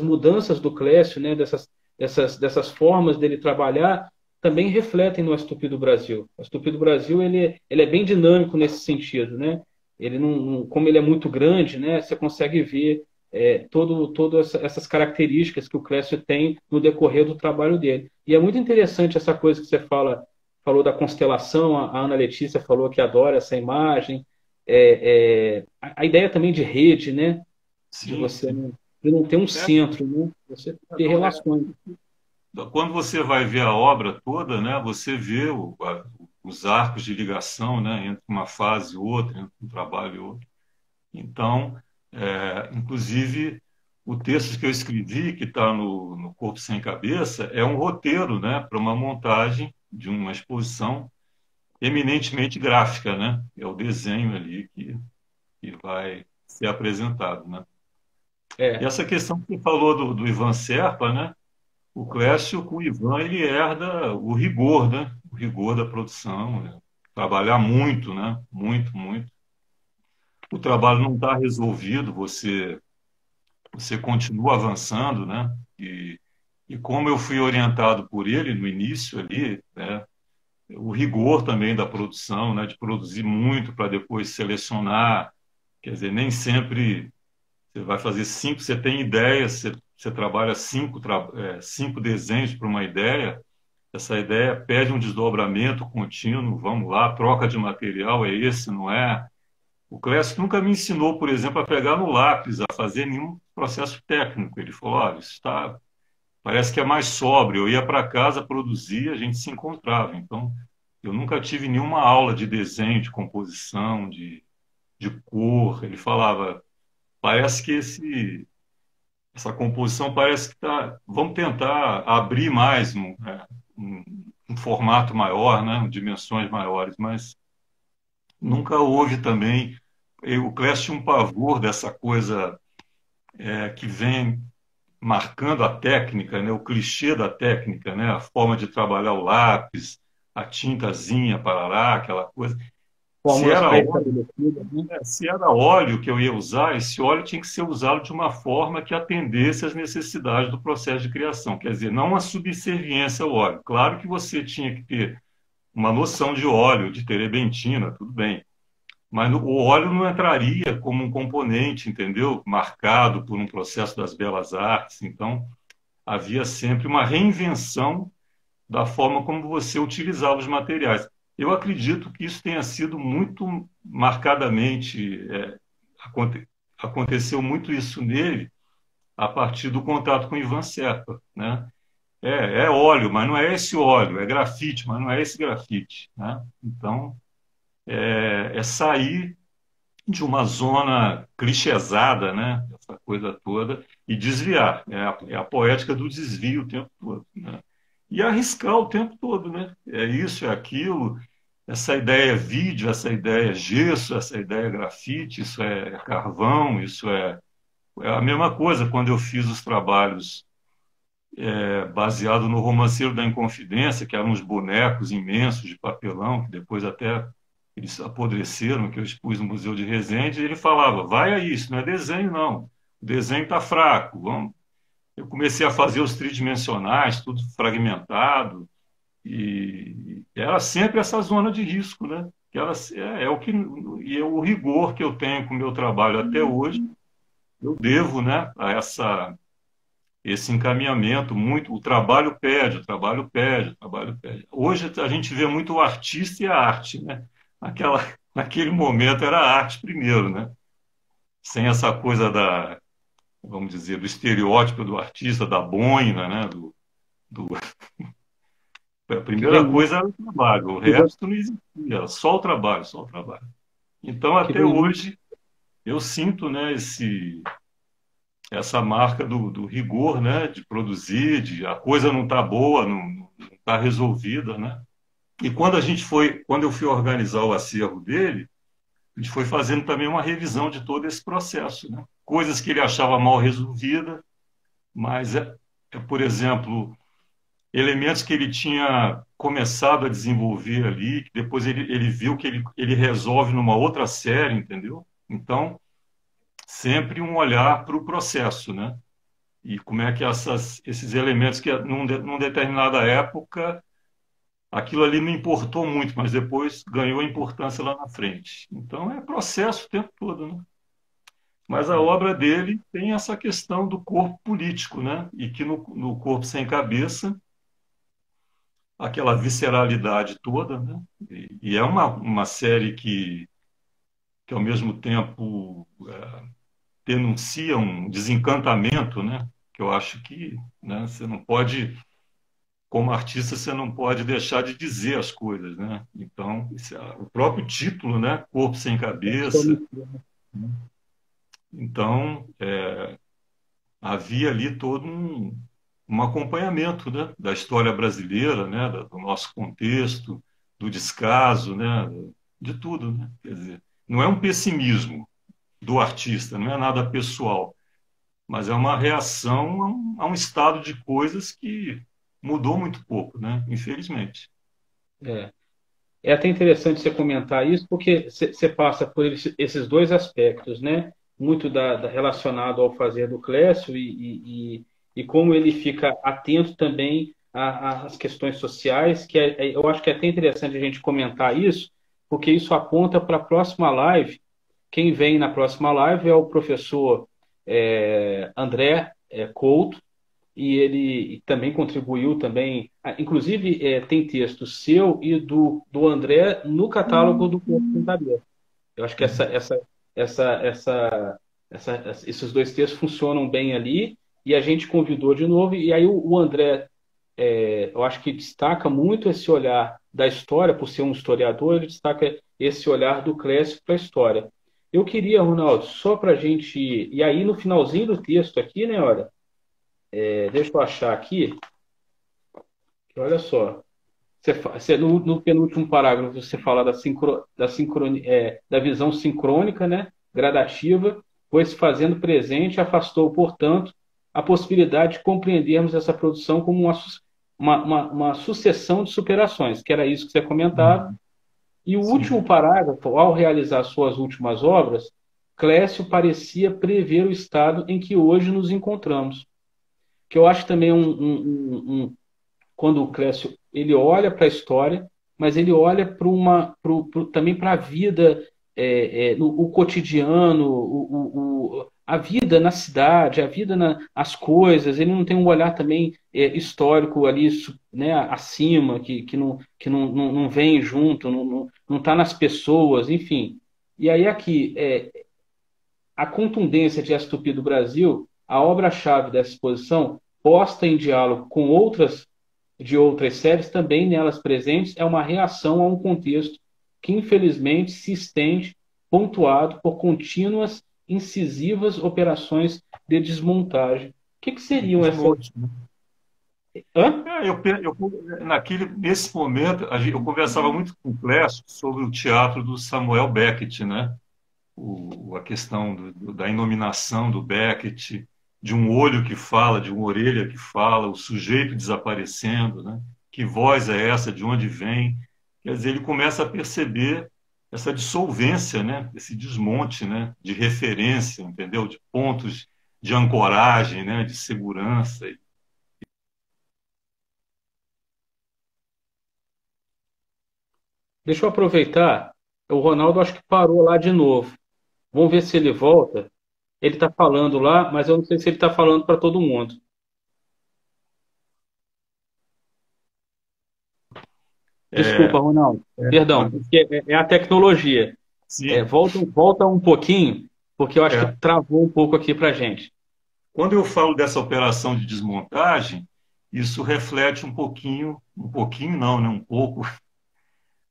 mudanças do Clécio, né? Dessas formas dele trabalhar, também refletem no Estúpido Brasil. O Estúpido Brasil ele é bem dinâmico nesse sentido, né? Ele como ele é muito grande, né, você consegue ver todas essas características que o Clécio tem no decorrer do trabalho dele. E é muito interessante essa coisa que você falou da constelação, a Ana Letícia falou que adora essa imagem, a ideia também de rede, né, de sim, você sim. de não ter um É, centro, né, você ter não, relações. quando você vai ver a obra toda, né, você vê os arcos de ligação, né, entre uma fase e outra, entre um trabalho e outro. Então, inclusive, o texto que eu escrevi, que está no Corpo Sem Cabeça, é um roteiro, né, para uma montagem de uma exposição eminentemente gráfica, né? É o desenho ali que vai ser apresentado, né? E É, essa questão que você falou do Ivan Serpa, né? O Clécio, com o Ivan, ele herda o rigor, né? O rigor da produção, né? Trabalhar muito, né? Muito, muito. O trabalho não está resolvido, você continua avançando, né? E como eu fui orientado por ele no início ali, né? O rigor também da produção, né? De produzir muito para depois selecionar. Quer dizer, nem sempre você vai fazer cinco, você tem ideias, você trabalha cinco desenhos para uma ideia, essa ideia pede um desdobramento contínuo, vamos lá, troca de material, é esse, não é? O Clécio nunca me ensinou, por exemplo, a pegar no lápis, a fazer nenhum processo técnico. Ele falou, olha, isso parece que é mais sóbrio. Eu ia para casa, produzia, a gente se encontrava. Então, eu nunca tive nenhuma aula de desenho, de composição, de cor. Ele falava, parece que essa composição parece que está. Vamos tentar abrir mais um, um formato maior, né? Dimensões maiores, mas nunca houve também. O Clécio tinha um pavor dessa coisa que vem marcando a técnica, né? O clichê da técnica, né? A forma de trabalhar o lápis, a tintazinha, parará, aquela coisa. Se fórmulas era óleo, pré-estabelecidas, né? Se era óleo que eu ia usar, esse óleo tinha que ser usado de uma forma que atendesse às necessidades do processo de criação. Quer dizer, não uma subserviência ao óleo. Claro que você tinha que ter uma noção de óleo, de terebentina, tudo bem. Mas o óleo não entraria como um componente, entendeu? Marcado por um processo das belas artes. Então, havia sempre uma reinvenção da forma como você utilizava os materiais. Eu acredito que isso tenha sido muito marcadamente, aconte- aconteceu muito isso nele a partir do contato com Ivan Serpa, né? É óleo, mas não é esse óleo, é grafite, mas não é esse grafite, né? Então, é sair de uma zona clichêsada, né? Essa coisa toda, e desviar. É a poética do desvio o tempo todo, né? E arriscar o tempo todo, né? É isso, é aquilo, essa ideia é vídeo, essa ideia é gesso, essa ideia é grafite, isso é carvão, é a mesma coisa quando eu fiz os trabalhos baseado no Romanceiro da Inconfidência, que eram uns bonecos imensos de papelão, que depois até eles apodreceram, que eu expus no Museu de Resende, e ele falava, vai a isso, não é desenho, não. O desenho está fraco. Vamos. Eu comecei a fazer os tridimensionais, tudo fragmentado, e era sempre essa zona de risco, né? Que ela, é o que, e é o rigor que eu tenho com o meu trabalho até hoje, eu devo, né, a esse encaminhamento muito, o trabalho pede, o trabalho pede, o trabalho pede. Hoje a gente vê muito o artista e a arte, né? Naquele momento era a arte primeiro, né? Sem essa coisa vamos dizer, do estereótipo do artista, da boina, né? Do... A Que primeira vem muito, coisa era o trabalho, o que vem, resto não existia, era só o trabalho, só o trabalho. Então, que até vem muito, hoje, eu sinto, né, essa marca do rigor, né, de produzir, de a coisa não está boa, não está resolvida, né? E quando eu fui organizar o acervo dele, a gente foi fazendo também uma revisão de todo esse processo, né? Coisas que ele achava mal resolvida, mas por exemplo, elementos que ele tinha começado a desenvolver ali, que depois ele viu que ele resolve numa outra série, entendeu? Então, sempre um olhar para o processo, né? E como é que esses elementos que numa determinada época aquilo ali não importou muito, mas depois ganhou importância lá na frente. Então é processo o tempo todo, né? Mas a é, obra dele tem essa questão do corpo político, né? E que no Corpo Sem Cabeça, aquela visceralidade toda, né? E é uma série que ao mesmo tempo denuncia um desencantamento, né? Que eu acho que, né, você não pode, como artista, você não pode deixar de dizer as coisas, né? Então, o próprio título, né? Corpo Sem Cabeça. Então, havia ali todo um acompanhamento, né? Da história brasileira, né? Do nosso contexto, do descaso, né? De tudo, né? Quer dizer, não é um pessimismo do artista, não é nada pessoal, mas é uma reação a um estado de coisas que mudou muito pouco, né? Infelizmente. é. É até interessante você comentar isso, porque você passa por esses dois aspectos, né? Muito relacionado ao fazer do Clécio e como ele fica atento também às questões sociais, que eu acho que é até interessante a gente comentar isso, porque isso aponta para a próxima live. Quem vem na próxima live é o professor André Couto, e ele também contribuiu também, inclusive tem texto seu e do André no catálogo do Corpo Sem Cabeça. Eu acho que esses dois textos funcionam bem ali e a gente convidou de novo e aí o André, eu acho que destaca muito esse olhar da história, por ser um historiador, ele destaca esse olhar do Clécio para a história. Eu queria, Ronaldo, só para a gente. E aí, no finalzinho do texto aqui, né, olha, deixa eu achar aqui. Olha só, no penúltimo parágrafo você fala da visão sincrônica, né, gradativa, pois fazendo presente afastou, portanto, a possibilidade de compreendermos essa produção como uma sucessão de superações, que era isso que você comentava. E o último Sim. parágrafo, ao realizar suas últimas obras, Clécio parecia prever o estado em que hoje nos encontramos, que eu acho também quando o Clécio ele olha para a história, mas ele olha também para a vida, o cotidiano, a vida na cidade, a vida as coisas. Ele não tem um olhar também histórico ali, né, acima, que não vem junto, não está nas pessoas, enfim. E aí aqui, a contundência de As Tupi do Brasil, a obra-chave dessa exposição, posta em diálogo com outras de outras séries também nelas presentes, é uma reação a um contexto que infelizmente se estende, pontuado por contínuas, incisivas operações de desmontagem. O que seriam essas? Desmonte. Hã? Nesse momento, eu conversava muito com o Clécio sobre o teatro do Samuel Beckett, né? A questão da inominação do Beckett, de um olho que fala, de uma orelha que fala, o sujeito desaparecendo, né? Que voz é essa? De onde vem? Quer dizer, ele começa a perceber essa dissolvência, né? Esse desmonte, né? De referência, entendeu? De pontos de ancoragem, né? De segurança. Deixa eu aproveitar. O Ronaldo acho que parou lá de novo. Vamos ver se ele volta. Ele está falando lá, mas eu não sei se ele está falando para todo mundo. Desculpa, É, Ronaldo. é, Perdão, porque é a tecnologia. sim, Volta um pouquinho, porque eu acho que é. travou um pouco aqui para gente. Quando eu falo dessa operação de desmontagem, isso reflete um pouquinho não, né? Um pouco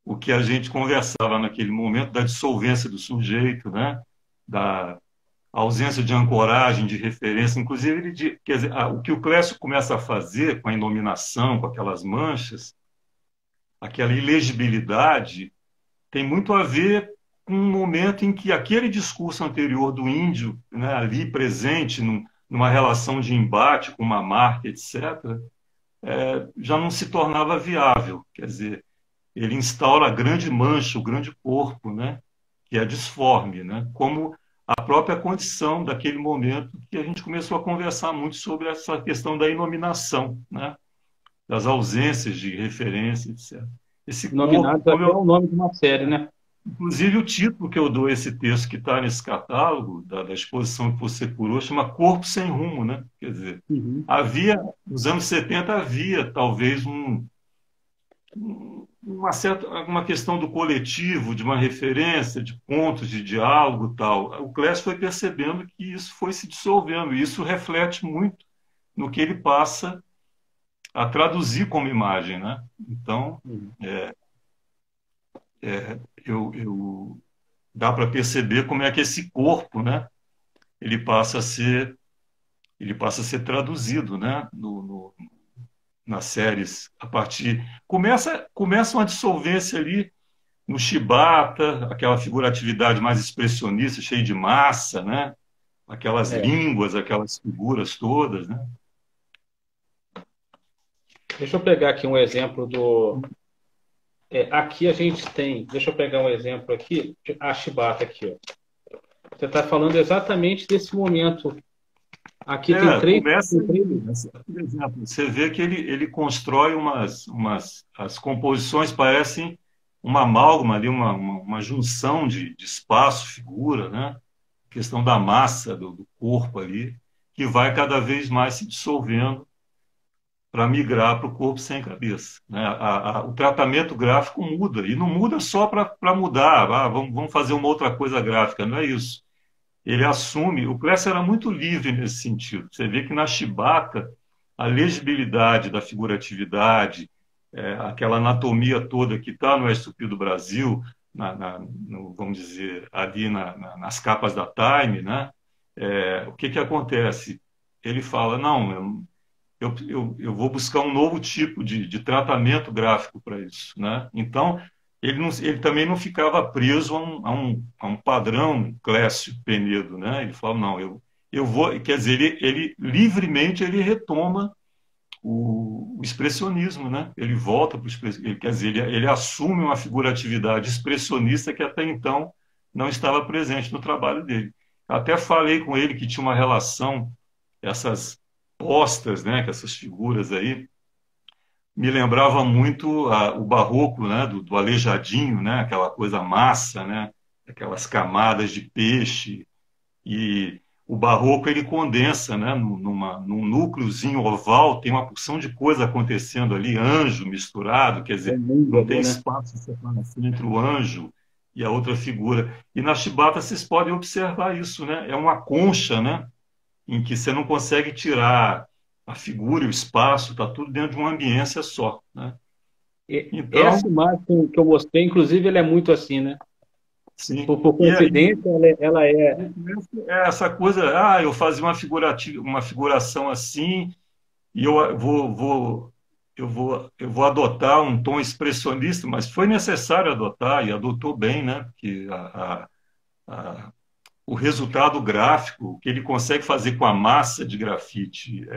o que a gente conversava naquele momento da dissolvência do sujeito, né? Da ausência de ancoragem, de referência. Inclusive, quer dizer, o que o Clécio começa a fazer com a inominação, com aquelas manchas, aquela ilegibilidade, tem muito a ver com um momento em que aquele discurso anterior do índio, né, ali presente numa relação de embate com uma marca, etc., já não se tornava viável. Quer dizer, ele instaura a grande mancha, o grande corpo, né, que é disforme, né, como a própria condição daquele momento que a gente começou a conversar muito sobre essa questão da inominação, né, das ausências de referência, etc. Esse corpo, Nominados como até eu, o nome de uma série, né? inclusive o título que eu dou a esse texto que está nesse catálogo, da exposição que você curou, chama Corpo Sem Rumo, né? Quer dizer, Uhum. nos anos 70 havia talvez uma questão do coletivo, de uma referência, de pontos de diálogo e tal. O Clécio foi percebendo que isso foi se dissolvendo, e isso reflete muito no que ele passa a traduzir como imagem, né? Então, Uhum. dá para perceber como é que esse corpo, né? Ele passa a ser, ele passa a ser traduzido, né? Nas séries a partir começa uma dissolvência ali no Chibata, aquela figuratividade mais expressionista, cheia de massa, né? Aquelas É. línguas, aquelas figuras todas, né? Deixa eu pegar aqui um exemplo do. Aqui a gente tem. Deixa eu pegar um exemplo aqui. A Chibata aqui, ó. Você está falando exatamente desse momento. Aqui tem três. Começa Tem três. aí, por exemplo, você vê que ele constrói as composições parecem uma amálgama ali, uma junção de espaço, figura, né? A questão da massa do corpo ali, que vai cada vez mais se dissolvendo para migrar para o corpo sem cabeça, né? O tratamento gráfico muda, e não muda só para mudar, vamos fazer uma outra coisa gráfica, não é isso. Ele assume, o Clécio era muito livre nesse sentido. Você vê que na Chibata, a legibilidade da figuratividade, aquela anatomia toda que está no Estupid do Brasil, vamos dizer, ali nas capas da Time, né? O que acontece? Ele fala, não, eu vou buscar um novo tipo de tratamento gráfico para isso, né? Então, ele também não ficava preso a um padrão Clécio Penedo, né? Ele falava, não, eu vou, quer dizer, ele livremente ele retoma o expressionismo, né? Ele volta para o expressionismo, quer dizer, ele assume uma figuratividade expressionista que até então não estava presente no trabalho dele. Até falei com ele que tinha uma relação, essas postas, né, que essas figuras aí, me lembrava muito o barroco, né, do Aleijadinho, né, aquela coisa massa, né, aquelas camadas de peixe. E o barroco ele condensa, né, num núcleozinho oval, tem uma porção de coisa acontecendo ali, anjo misturado, quer É o dizer, mundo não tem ali, né? espaço de separação entre o anjo e a outra figura. E na chibata vocês podem observar isso, né? É uma concha, né? Em que você não consegue tirar a figura e o espaço, está tudo dentro de uma ambiência só, né? Então, Essa imagem que eu mostrei, inclusive, ela é muito assim, né? sim. Por E aí, coincidência, ela é. essa coisa, eu fazia uma figuração assim, e eu vou adotar um tom expressionista, mas foi necessário adotar, e adotou bem, né? Porque a- o resultado gráfico, o que ele consegue fazer com a massa de grafite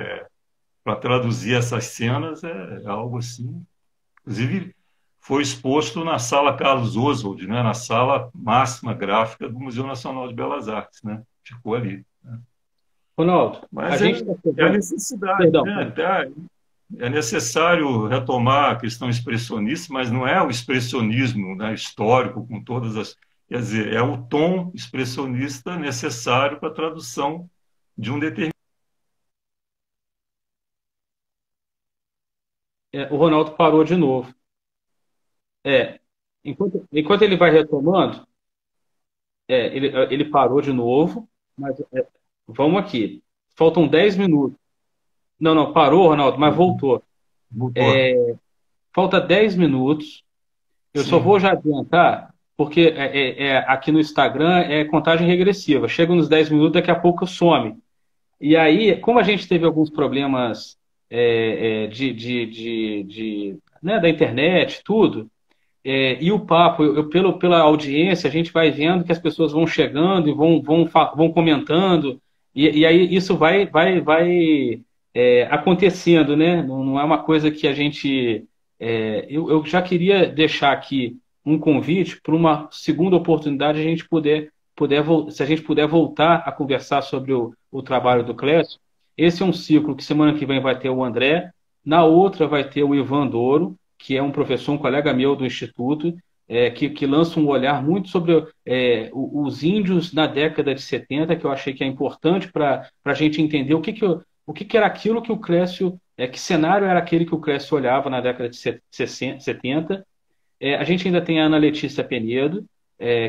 para traduzir essas cenas é algo assim. Inclusive, foi exposto na Sala Carlos Oswald, né, na sala máxima gráfica do Museu Nacional de Belas Artes, né? Ficou ali. Ronaldo, a Mas gente está é a chegando. necessidade, Perdão. né? É necessário retomar a questão expressionista, mas não é o expressionismo, né, histórico, com todas as. Quer dizer, é o tom expressionista necessário para a tradução de um determinado. O Ronaldo parou de novo. É, enquanto ele vai retomando, ele parou de novo, mas vamos aqui. Faltam 10 minutos. Não, não, parou, Ronaldo, mas voltou. Motor. Falta 10 minutos. Eu só vou Sim. já adiantar, porque aqui no Instagram é contagem regressiva. Chega nos 10 minutos, daqui a pouco some. E aí, como a gente teve alguns problemas né, da internet, tudo, e o papo, pela audiência, a gente vai vendo que as pessoas vão chegando e vão comentando, e aí isso vai acontecendo, né? Não é uma coisa que a gente. Eu já queria deixar aqui um convite para uma segunda oportunidade a gente se a gente puder voltar a conversar sobre o trabalho do Clécio. Esse é um ciclo que semana que vem vai ter o André, na outra vai ter o Ivan Douro, que é um professor, um colega meu do Instituto, que lança um olhar muito sobre os índios na década de 70, que eu achei que é importante para a gente entender o que era aquilo que o Clécio, que cenário era aquele que o Clécio olhava na década de 70. A gente ainda tem a Ana Letícia Penedo,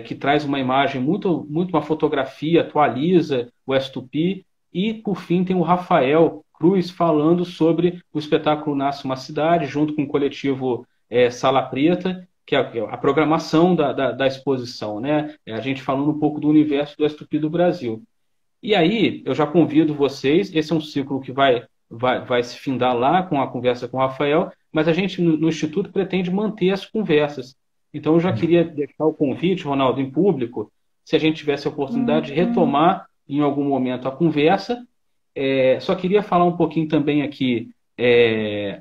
que traz uma imagem muito uma fotografia, atualiza o S2P, e por fim tem o Rafael Cruz falando sobre o espetáculo Nasce uma Cidade, junto com o coletivo Sala Preta, que é a programação da exposição, né? A gente falando um pouco do universo do S2P do Brasil. E aí, eu já convido vocês, esse é um ciclo que vai se findar lá com a conversa com o Rafael, mas a gente no Instituto pretende manter as conversas. Então, eu já queria deixar o convite, Ronaldo, em público, se a gente tivesse a oportunidade de retomar em algum momento a conversa. Só queria falar um pouquinho também aqui,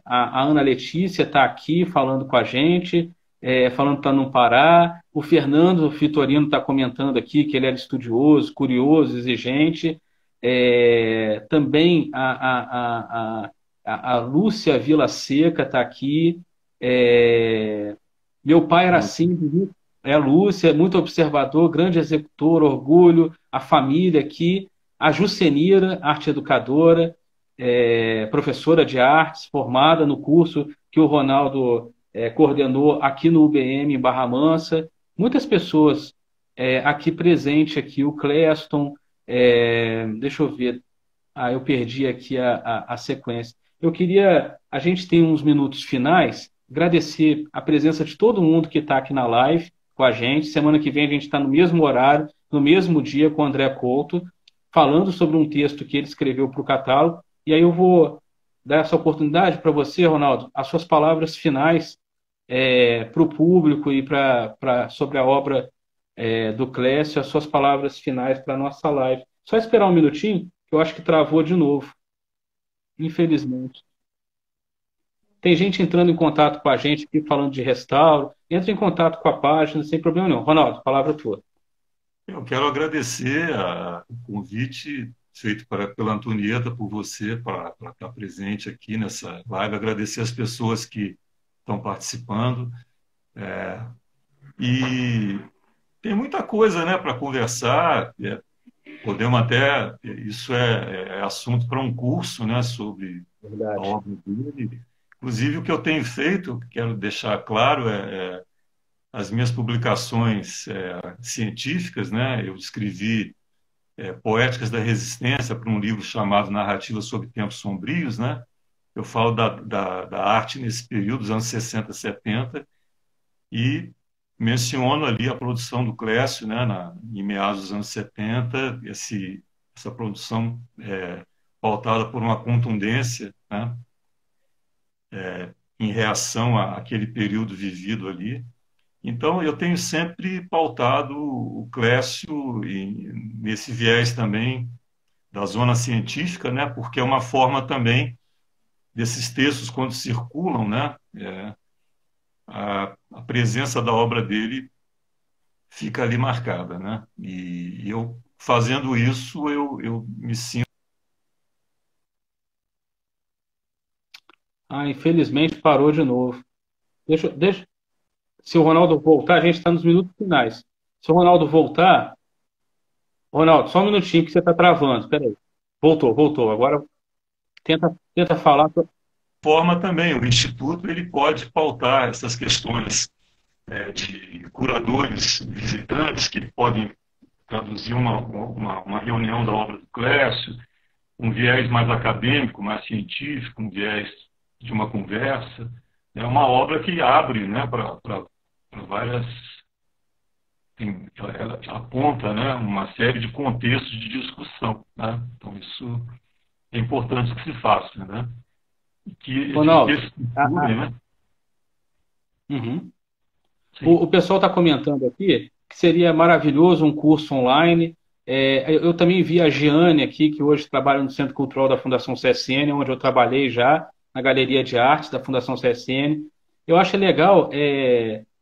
a Ana Letícia está aqui falando com a gente, falando para não parar. O Fernando Vitorino está comentando aqui que ele era estudioso, curioso, exigente. Também a Lúcia Vila Seca está aqui. Meu pai era assim, a Lúcia, muito observador, grande executor, orgulho, a família aqui. A Jucenira, arte educadora, professora de artes, formada no curso que o Ronaldo coordenou aqui no UBM em Barra Mansa. Muitas pessoas aqui presentes, aqui, o Cleston, deixa eu ver, eu perdi aqui a sequência. A gente tem uns minutos finais, agradecer a presença de todo mundo que está aqui na live com a gente. Semana que vem a gente está no mesmo horário, no mesmo dia com o André Couto, falando sobre um texto que ele escreveu para o catálogo. E aí eu vou dar essa oportunidade para você, Ronaldo, as suas palavras finais para o público e sobre a obra do Clécio, as suas palavras finais para a nossa live. Só esperar um minutinho, que eu acho que travou de novo, infelizmente. Tem gente entrando em contato com a gente aqui, falando de restauro. Entra em contato com a página, sem problema nenhum. Ronaldo, palavra tua. Eu quero agradecer o convite feito pela Antonieta, por você, para estar presente aqui nessa live, agradecer as pessoas que estão participando. E tem muita coisa, né, para conversar. Podemos até. Isso é assunto para um curso, né, sobre a Verdade. obra dele. Inclusive, o que eu tenho feito, quero deixar claro, as minhas publicações científicas, né? Eu escrevi Poéticas da Resistência para um livro chamado Narrativas sobre Tempos Sombrios, né? Eu falo da arte nesse período, dos anos 60, 70, e menciono ali a produção do Clécio, né? Em meados dos anos 70, essa produção pautada por uma contundência, né? Em reação àquele período vivido ali. Então, eu tenho sempre pautado o Clécio nesse viés também da zona científica, né? Porque é uma forma também desses textos, quando circulam, né? a presença da obra dele fica ali marcada, né? E eu, fazendo isso, eu me sinto. Ah, infelizmente parou de novo. Deixa, se o Ronaldo voltar, a gente está nos minutos finais. Se o Ronaldo voltar, Ronaldo, só um minutinho que você está travando. Espera aí. Voltou. Agora tenta falar. Forma também, o Instituto ele pode pautar essas questões de curadores visitantes que podem traduzir uma reunião da obra do Clécio, um viés mais acadêmico, mais científico, um viés de uma conversa. É uma obra que abre, né, para várias. Ela aponta, né, uma série de contextos de discussão. Né? Então, isso é importante que se faça. Né? E que Ronaldo, esse estude, né? uhum. Sim. O pessoal está comentando aqui que seria maravilhoso um curso online. Eu também vi a Giane aqui, que hoje trabalha no Centro Cultural da Fundação CSN, onde eu trabalhei já, na Galeria de Artes da Fundação CSN. Eu acho legal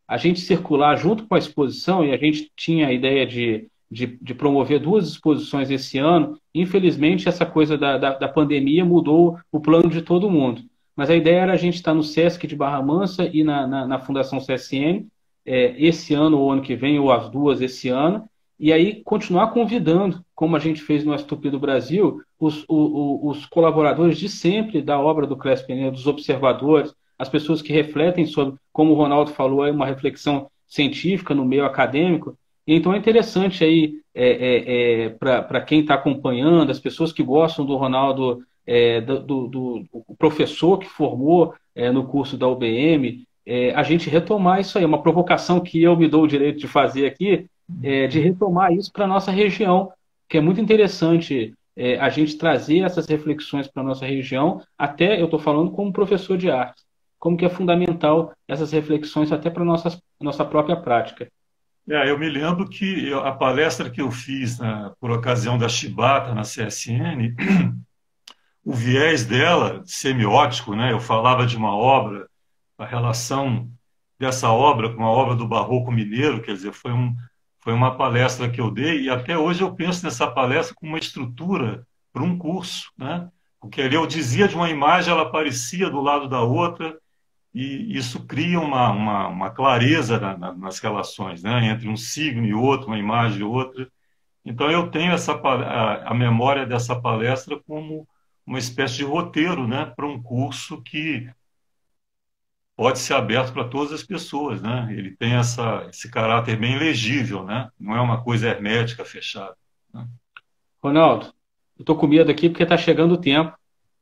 a gente circular junto com a exposição, e a gente tinha a ideia de promover duas exposições esse ano. Infelizmente, essa coisa da pandemia mudou o plano de todo mundo. Mas a ideia era a gente estar no Sesc de Barra Mansa e na Fundação CSN, esse ano ou ano que vem, ou as duas esse ano, e aí continuar convidando, como a gente fez no Estúpido Brasil, os colaboradores de sempre da obra do Clécio Penedo, dos observadores, as pessoas que refletem sobre, como o Ronaldo falou, uma reflexão científica no meio acadêmico. E então é interessante aí, para quem está acompanhando, as pessoas que gostam do Ronaldo, do professor que formou no curso da UBM, a gente retomar isso aí, uma provocação que eu me dou o direito de fazer aqui, de retomar isso para a nossa região, que é muito interessante a gente trazer essas reflexões para a nossa região, até eu estou falando como professor de arte, como que é fundamental essas reflexões até para a nossa própria prática. Eu me lembro que a palestra que eu fiz por ocasião da Chibata na CSN, o viés dela, semiótico, né? Eu falava de uma obra, a relação dessa obra com a obra do Barroco Mineiro, quer dizer, foi uma palestra que eu dei, e até hoje eu penso nessa palestra como uma estrutura para um curso, né? Porque ali eu dizia de uma imagem, ela aparecia do lado da outra, e isso cria uma clareza nas relações, né? Entre um signo e outro, uma imagem e outra. Então, eu tenho a memória dessa palestra como uma espécie de roteiro, né, para um curso que pode ser aberto para todas as pessoas, né? Ele tem esse caráter bem legível, né? Não é uma coisa hermética, fechada. Né? Ronaldo, eu estou com medo aqui porque está chegando o tempo. Tá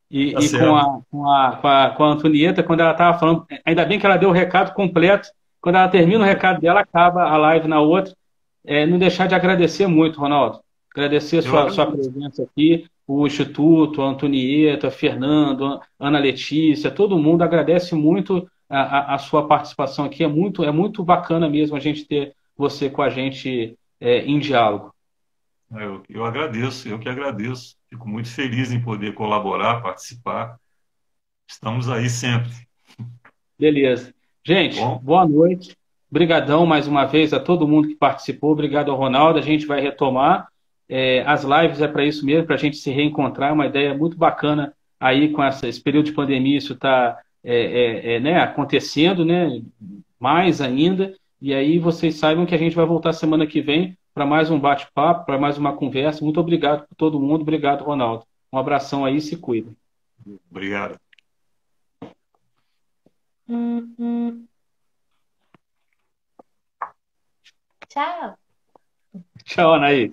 E com certo. com a Antonieta, quando ela estava falando, ainda bem que ela deu o recado completo. Quando ela termina o recado dela, acaba a live na outra. Não deixar de agradecer muito, Ronaldo. Agradecer a Eu sua agradeço. presença aqui, o Instituto, a Antonieta, a Fernando, a Ana Letícia, todo mundo agradece muito a sua participação aqui. É muito bacana mesmo a gente ter você com a gente em diálogo. Eu agradeço, eu que agradeço. Fico muito feliz em poder colaborar, participar. Estamos aí sempre. Beleza. Gente, Bom, boa noite. Obrigadão mais uma vez a todo mundo que participou. Obrigado ao Ronaldo. A gente vai retomar. As lives é para isso mesmo, para a gente se reencontrar. É uma ideia muito bacana aí com esse período de pandemia. Isso está né, acontecendo, né, mais ainda. E aí vocês saibam que a gente vai voltar semana que vem para mais um bate-papo, para mais uma conversa. Muito obrigado por todo mundo. Obrigado, Ronaldo. Um abração aí, se cuida. obrigado. Tchau. Tchau, Anaí.